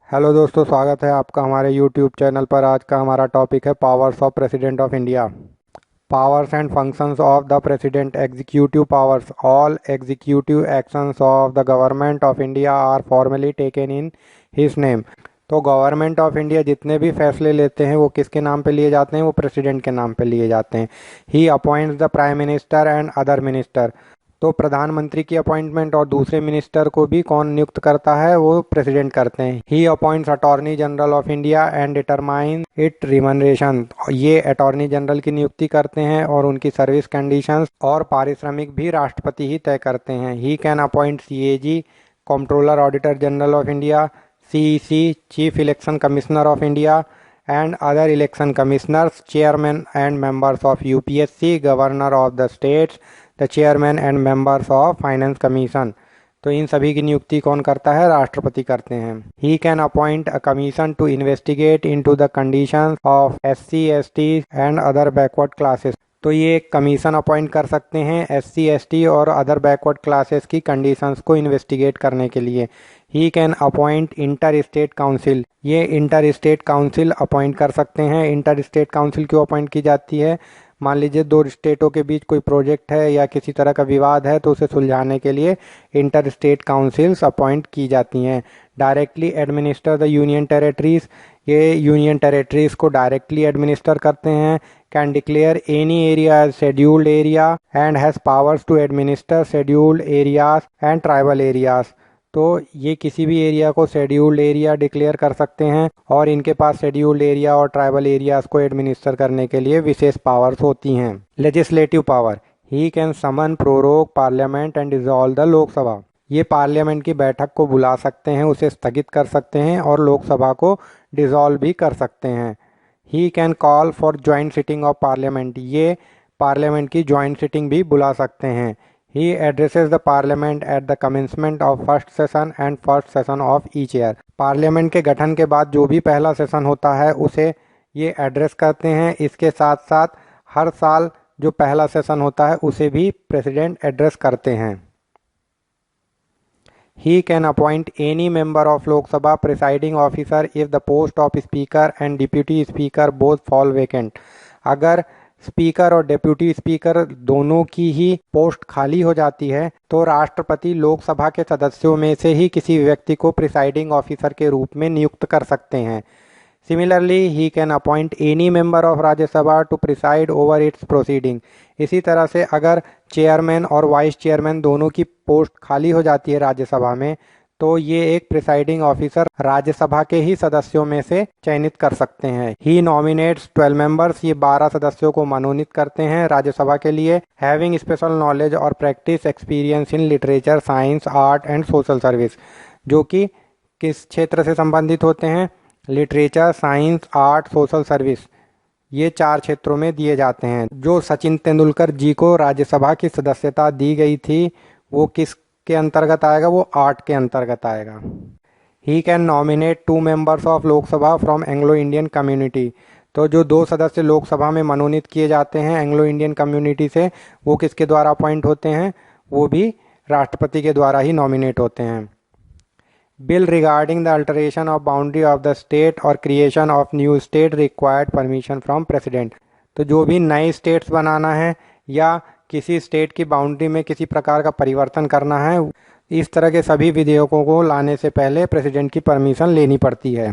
Hello दोस्तों, स्वागत है आपका हमारे यूट्यूब चैनल पर। आज का हमारा टॉपिक है powers of president of India. Powers and functions of the president. Executive powers. All executive actions of the government of India are formally taken in his name. तो गवर्नमेंट ऑफ इंडिया जितने भी फैसले लेते हैं वो किसके नाम पे लिए जाते हैं? वो प्रेसिडेंट के नाम पे लिए जाते हैं। He appoints the prime minister and other minister. तो प्रधानमंत्री की अपॉइंटमेंट और दूसरे मिनिस्टर को भी कौन नियुक्त करता है? वो प्रेसिडेंट करते हैं। He appoints attorney general of India and determine it remuneration. ये अटॉर्नी जनरल की नियुक्ति करते हैं और उनकी सर्विस कंडीशंस और पारिश्रमिक भी राष्ट्रपति ही तय करते हैं। He can appoint CAG, controller auditor general of India, CEC, chief election commissioner of India and other election commissioners, chairmen and members of UPSC, governor of the states, the chairman and members of finance commission। तो इन सभी की नियुक्ति कौन करता है? राष्ट्रपति करते हैं। He can appoint a commission to investigate into the conditions of SC, ST and other backward classes। तो ये एक कमीशन अपॉइंट कर सकते हैं SC, ST और अदर बैकवर्ड क्लासेस की कंडीशंस को इन्वेस्टिगेट करने के लिए। He can appoint inter state council. ये इंटर स्टेट काउंसिल अपॉइंट कर सकते हैं। इंटर स्टेट काउंसिल क्यों अपॉइंट की जाती है? मान लीजिए दो स्टेटों के बीच कोई प्रोजेक्ट है या किसी तरह का विवाद है तो उसे सुलझाने के लिए इंटर स्टेट काउंसिल्स अपॉइंट की जाती हैं। Directly administer the union territories. ये यूनियन टेरेटरीज को डायरेक्टली एडमिनिस्टर करते हैं। Can declare any area as scheduled area and has powers to administer scheduled areas and tribal areas. तो ये किसी भी एरिया को शेड्यूल्ड एरिया डिक्लेयर कर सकते हैं और इनके पास शेड्यूल्ड एरिया और ट्राइबल एरियाज को एडमिनिस्टर करने के लिए विशेष पावर्स होती हैं। Legislative power. He can summon, prorogue parliament and dissolve the Lok Sabha. ये पार्लियामेंट की बैठक को बुला सकते हैं, उसे स्थगित कर सकते हैं और लोकसभा को डिसॉल्व भी कर सकते हैं। He can call for joint sitting of parliament. ये पार्लियामेंट की ज्वाइंट सिटिंग भी बुला सकते हैं। He addresses the parliament at the commencement of first session and first session of each year। Parliament के गठन के बाद जो भी पहला सेशन होता है उसे ये एड्रेस करते हैं। इसके साथ साथ हर साल जो पहला सेशन होता है उसे भी प्रेसिडेंट एड्रेस करते हैं। He can appoint any member of Lok Sabha presiding officer if the post of speaker and deputy speaker both fall vacant। अगर स्पीकर और डेप्यूटी स्पीकर दोनों की ही पोस्ट खाली हो जाती है तो राष्ट्रपति लोकसभा के सदस्यों में से ही किसी व्यक्ति को प्रिसाइडिंग ऑफिसर के रूप में नियुक्त कर सकते हैं। Similarly he can appoint any member of Rajya Sabha to preside over its proceeding. इसी तरह से अगर चेयरमैन और वाइस चेयरमैन दोनों की पोस्ट खाली हो जाती है राज्यसभा में तो ये एक प्रिसाइडिंग ऑफिसर राज्यसभा के ही सदस्यों में से चयनित कर सकते हैं। ही नॉमिनेट्स 12 मेंबर्स। ये 12 सदस्यों को मनोनीत करते हैं राज्यसभा के लिए। हैविंग स्पेशल नॉलेज और practice experience in literature, science, art and social service. जो कि किस क्षेत्र से संबंधित होते हैं? Literature, science, art, social service. ये 4 क्षेत्रों में दिए जाते हैं। जो सचिन तेंदुलकर जी को राज्यसभा की सदस्यता दी गई थी वो किस के अंतर्गत आएगा? वो 8 के अंतर्गत आएगा। He can nominate 2 members of Lok Sabha from Anglo Indian community. तो जो 2 सदस्य लोकसभा में मनोनीत किए जाते हैं एंग्लो इंडियन कम्युनिटी से वो किसके द्वारा अपॉइंट होते हैं? वो भी राष्ट्रपति के द्वारा ही नॉमिनेट होते हैं। Bill regarding the alteration of boundary of the state और creation of new state required permission from president. तो जो भी नए स्टेट्स बनाना है या किसी स्टेट की बाउंड्री में किसी प्रकार का परिवर्तन करना है, इस तरह के सभी विधेयकों को लाने से पहले प्रेसिडेंट की परमिशन लेनी पड़ती है।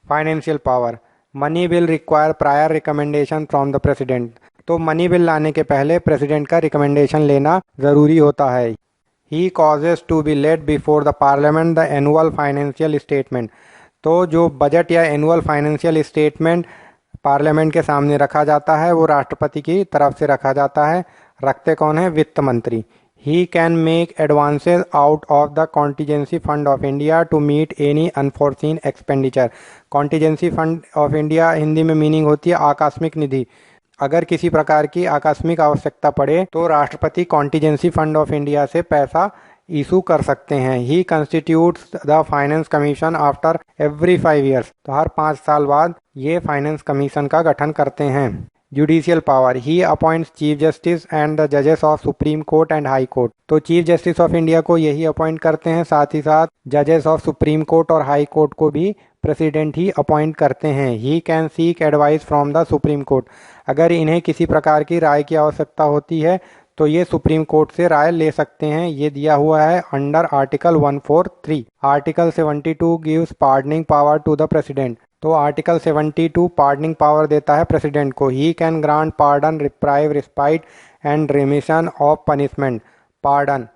Financial power. Money bill require prior recommendation from the president. तो मनी बिल लाने के पहले प्रेसिडेंट का रिकमेंडेशन लेना ज़रूरी होता है। He causes to be laid before the parliament the annual financial statement. तो जो बजट या एनुअल फाइनेंशियल स्टेटमेंट पार्लियामेंट के सामने रखा जाता है वो राष्ट्रपति की तरफ से रखा जाता है। रखते कौन है? वित्त मंत्री। He can make advances out of the contingency fund of India to meet any unforeseen expenditure. Contingency fund of India Hindi में मीनिंग होती है आकस्मिक निधि। अगर किसी प्रकार की आकस्मिक आवश्यकता पड़े तो राष्ट्रपति कॉन्टीजेंसी फंड ऑफ इंडिया से पैसा इशू कर सकते हैं। He constitutes the finance commission after every 5 years. तो हर 5 साल बाद ये फाइनेंस कमीशन का गठन करते हैं। Judicial power. He appoints chief justice and the जजेस of supreme court and high court. तो चीफ जस्टिस ऑफ इंडिया को यही अपॉइंट करते हैं, साथ ही साथ जजेस ऑफ सुप्रीम कोर्ट और हाई कोर्ट को भी प्रेसिडेंट ही अपॉइंट करते हैं। He can seek advice from the supreme court. अगर इन्हें किसी प्रकार की राय की आवश्यकता होती है तो ये सुप्रीम कोर्ट से राय ले सकते हैं। ये दिया हुआ है under article 143। Article 72 gives pardoning power to the president. तो आर्टिकल 72 पार्डनिंग पावर देता है प्रेसिडेंट को। He can grant pardon, reprieve, respite and remission of punishment. Pardon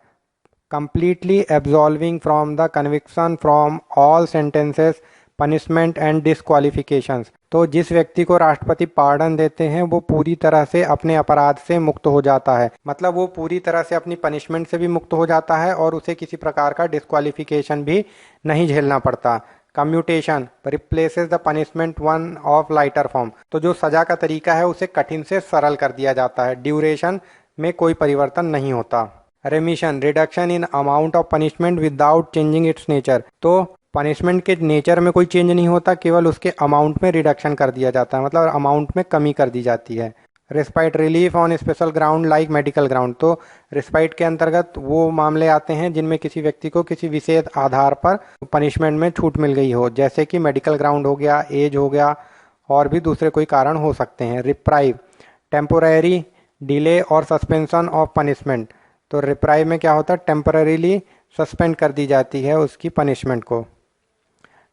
completely absolving from the conviction from all sentences, punishment and disqualifications। तो जिस व्यक्ति को राष्ट्रपति pardon देते हैं वो पूरी तरह से अपने अपराध से मुक्त हो जाता है, मतलब वो पूरी तरह से अपनी पनिशमेंट से भी मुक्त हो जाता है और उसे किसी प्रकार का डिस्क्वालिफिकेशन भी नहीं झेलना पड़ता। Commutation replaces the punishment one of lighter form. तो जो सजा का तरीका है उसे कठिन से सरल कर दिया जाता है। ड्यूरेशन में कोई परिवर्तन नहीं होता। रेमिशन reduction in amount of punishment without changing it's nature. तो पनिशमेंट के नेचर में कोई चेंज नहीं होता, केवल उसके अमाउंट में रिडक्शन कर दिया जाता है, मतलब अमाउंट में कमी कर दी जाती है। Respite relief on special ground like medical ground. तो रिस्पाइट के अंतर्गत वो मामले आते हैं जिनमें किसी व्यक्ति को किसी विशेष आधार पर पनिशमेंट में छूट मिल गई हो, जैसे कि मेडिकल ग्राउंड हो गया, एज हो गया और भी दूसरे कोई कारण हो सकते हैं। रिप्राइव टेम्पोररी डिले और सस्पेंशन ऑफ पनिशमेंट। तो रिप्राइव में क्या होता है, टेम्पररीली सस्पेंड कर दी जाती है उसकी पनिशमेंट को।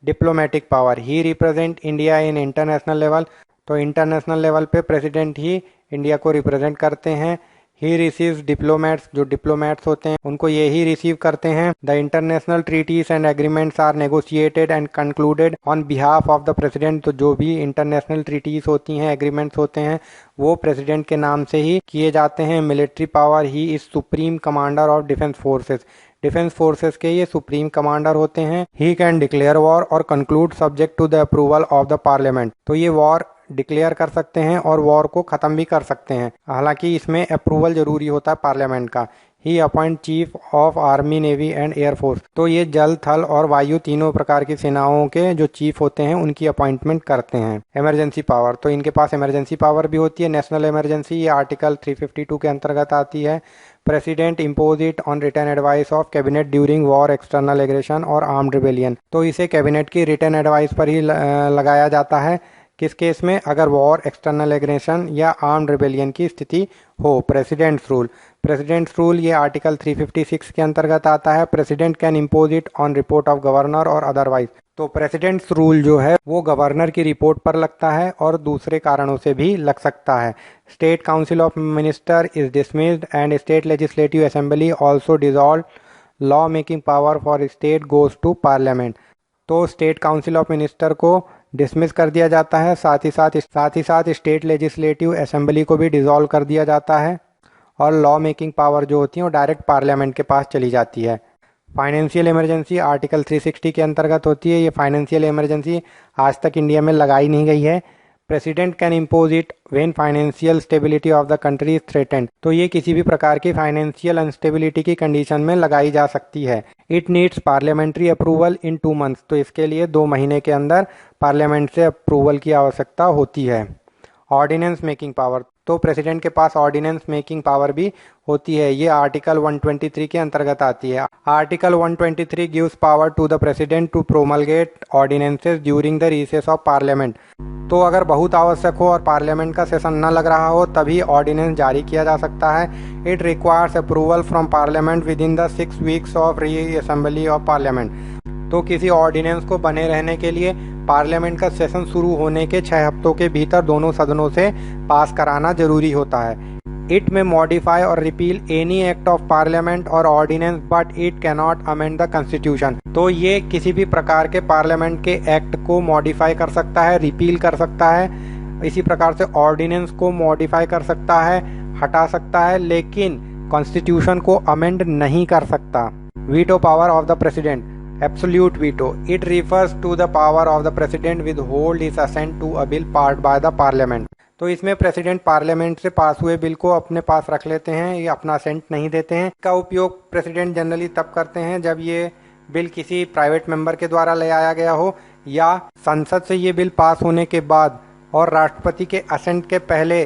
Diplomatic power he represent India in international level. तो इंटरनेशनल लेवल पे प्रेसिडेंट ही इंडिया को रिप्रेजेंट करते हैं। ही रिसीव्स डिप्लोमेट्स, जो डिप्लोमेट्स होते हैं उनको ये ही रिसीव करते हैं। The international treaties and agreements are negotiated and concluded on behalf of the president. तो जो भी इंटरनेशनल ट्रीटीज होती हैं, एग्रीमेंट्स होते हैं, वो प्रेसिडेंट के नाम से ही किए जाते हैं। Military power he is supreme commander of defence forces. Defence forces के ये सुप्रीम कमांडर होते हैं। ही कैन डिक्लेयर वॉर और conclude subject to the approval of the parliament. तो ये वॉर डिक्लेयर कर सकते हैं और वॉर को ख़त्म भी कर सकते हैं, हालांकि इसमें अप्रूवल जरूरी होता है पार्लियामेंट का। He appoint chief of army, navy and air force. तो ये जल, थल और वायु तीनों प्रकार की सेनाओं के जो चीफ होते हैं उनकी अपॉइंटमेंट करते हैं। इमरजेंसी पावर, तो इनके पास इमरजेंसी पावर भी होती है। नेशनल इमरजेंसी ये आर्टिकल 352 के अंतर्गत आती है। President impose it on return advice of cabinet during war, external aggression और आर्म्ड रिबेलियन। तो इसे कैबिनेट की रिटर्न एडवाइस पर ही लगाया जाता है। किस केस में, अगर वॉर, एक्सटर्नल एग्रेशन या आर्म्ड रिबेलियन की स्थिति हो। प्रेसिडेंट्स रूल, प्रेसिडेंट्स रूल ये आर्टिकल 356 के अंतर्गत आता है। President can impose it on report of governor और अदरवाइज। तो प्रेसिडेंट्स रूल जो है वो गवर्नर की रिपोर्ट पर लगता है और दूसरे कारणों से भी लग सकता है। State council of minister is dismissed and state legislative assembly also dissolve. Law making power for state goes to parliament. तो स्टेट काउंसिल ऑफ मिनिस्टर को डिसमिस कर दिया जाता है, साथ ही साथ स्टेट लेजिस्लेटिव असेंबली को भी डिसॉल्व कर दिया जाता है और लॉ मेकिंग पावर जो होती है वो डायरेक्ट पार्लियामेंट के पास चली जाती है। फाइनेंशियल इमरजेंसी आर्टिकल 360 के अंतर्गत होती है। ये फाइनेंशियल इमरजेंसी आज तक इंडिया में लगाई नहीं गई है। President can impose it when financial stability of the country is threatened. तो ये किसी भी प्रकार की फाइनेंशियल अनस्टेबिलिटी की कंडीशन में लगाई जा सकती है। It needs parliamentary approval in 2 months. तो इसके लिए 2 महीने के अंदर पार्लियामेंट से अप्रूवल की आवश्यकता होती है। ऑर्डिनेंस मेकिंग पावर, तो प्रेसिडेंट के पास ऑर्डिनेंस मेकिंग पावर भी होती है। ये आर्टिकल 123 के अंतर्गत आती है। Article 123 gives power to the president to promulgate ordinances during the recess of parliament. तो अगर बहुत आवश्यक हो और पार्लियामेंट का सेशन न लग रहा हो तभी ऑर्डिनेंस जारी किया जा सकता है। It requires approval from parliament with in the 6 weeks of री असेंबली ऑफ पार्लियामेंट। तो किसी ऑर्डिनेंस को बने रहने के लिए पार्लियामेंट का सेशन शुरू होने के 6 हफ्तों के भीतर दोनों सदनों से पास कराना जरूरी होता है। It may modify or repeal any act of parliament or ordinance but it cannot amend the constitution. तो ये किसी भी प्रकार के पार्लियामेंट के एक्ट को मॉडिफाई कर सकता है, रिपील कर सकता है, इसी प्रकार से ऑर्डिनेंस को मॉडिफाई कर सकता है, हटा सकता है, लेकिन कॉन्स्टिट्यूशन को अमेंड नहीं कर सकता। Veto power of the president, absolute veto, it refers to the power of the president withhold his assent to a bill passed by the parliament। तो इसमें प्रेसिडेंट पार्लियामेंट से पास हुए बिल को अपने पास रख लेते हैं, ये अपना असेंट नहीं देते हैं। इसका उपयोग प्रेसिडेंट जनरली तब करते हैं जब ये बिल किसी प्राइवेट मेंबर के द्वारा ले आया गया हो या संसद से ये बिल पास होने के बाद और राष्ट्रपति के असेंट के पहले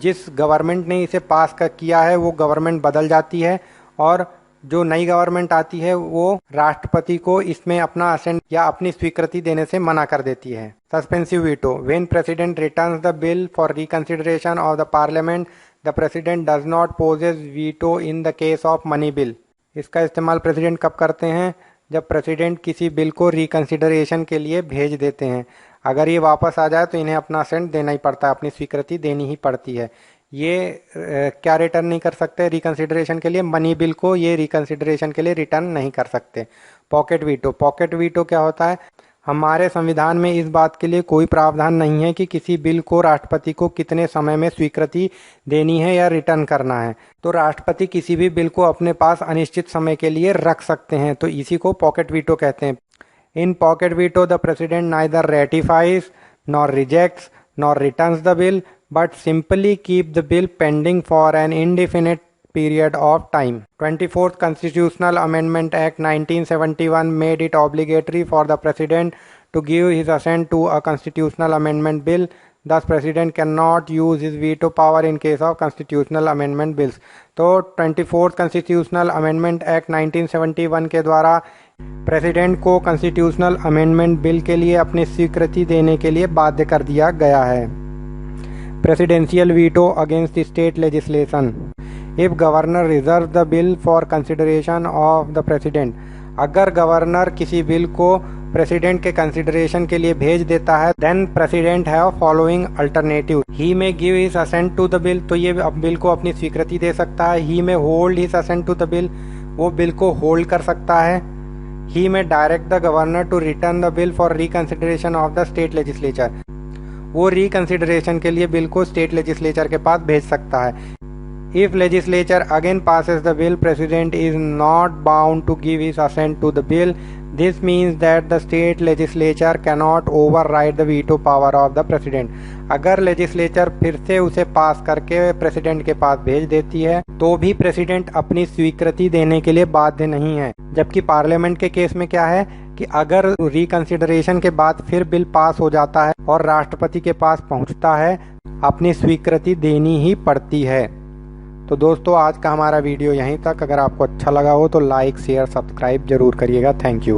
जिस गवर्नमेंट ने इसे पास किया है वो गवर्नमेंट बदल जाती है और जो नई गवर्नमेंट आती है वो राष्ट्रपति को इसमें अपना असेंट या अपनी स्वीकृति देने से मना कर देती है। Suspensive veto, when president returns the bill for reconsideration of the parliament the president does not possess veto in the case of money bill. इसका इस्तेमाल प्रेसिडेंट कब करते हैं? जब प्रेसिडेंट किसी बिल को रिकंसिडरेशन के लिए भेज देते हैं, अगर ये वापस आ जाए तो इन्हें अपना असेंट देना ही पड़ता है, अपनी स्वीकृति देनी ही पड़ती है। ये क्या रिटर्न नहीं कर सकते रिकंसिडरेशन के लिए? मनी बिल को ये रिकंसिडरेशन के लिए रिटर्न नहीं कर सकते। पॉकेट वीटो, पॉकेट वीटो क्या होता है? हमारे संविधान में इस बात के लिए कोई प्रावधान नहीं है कि किसी बिल को राष्ट्रपति को कितने समय में स्वीकृति देनी है या रिटर्न करना है। तो राष्ट्रपति किसी भी बिल को अपने पास अनिश्चित समय के लिए रख सकते हैं, तो इसी को पॉकेट वीटो कहते हैं। In pocket veto the president neither ratifies nor rejects nor returns the bill but simply keep the bill pending for an indefinite period of time. 24th Constitutional Amendment Act 1971 made it obligatory for the President to give his assent to a constitutional amendment bill. Thus, President cannot use his veto power in case of constitutional amendment bills. तो 24th Constitutional Amendment Act 1971 के द्वारा president को constitutional amendment bill के लिए अपनी स्वीकृति देने के लिए बाध्य कर दिया गया है। Presidential veto against state legislation. If governor reserve the bill for consideration of the president, अगर गवर्नर किसी बिल को प्रेसिडेंट के कंसिडरेशन के लिए भेज देता है, then president have following alternative. He may give his assent to the bill, तो ये बिल को अपनी स्वीकृति दे सकता है। He may hold his assent to the bill, वो बिल को होल्ड कर सकता है। He may direct the governor to return the bill for reconsideration of the state legislature, वो रिकंसिडरेशन के लिए बिल को स्टेट लेजिस्लेचर के पास भेज सकता है। If legislature again passes the bill, President is not bound to give his assent to the bill. This means that the state legislature cannot override the veto power of the President. अगर legislature फिर से उसे पास करके president के पास भेज देती है तो भी प्रेसिडेंट अपनी स्वीकृति देने के लिए बाध्य नहीं है। जबकि पार्लियामेंट के केस में क्या है कि अगर रिकंसिडरेशन के बाद फिर बिल पास हो जाता है और राष्ट्रपति के पास पहुंचता है, अपनी स्वीकृति देनी ही पड़ती है। तो दोस्तों, आज का हमारा वीडियो यहीं तक। अगर आपको अच्छा लगा हो तो लाइक शेयर सब्सक्राइब जरूर करिएगा। Thank you.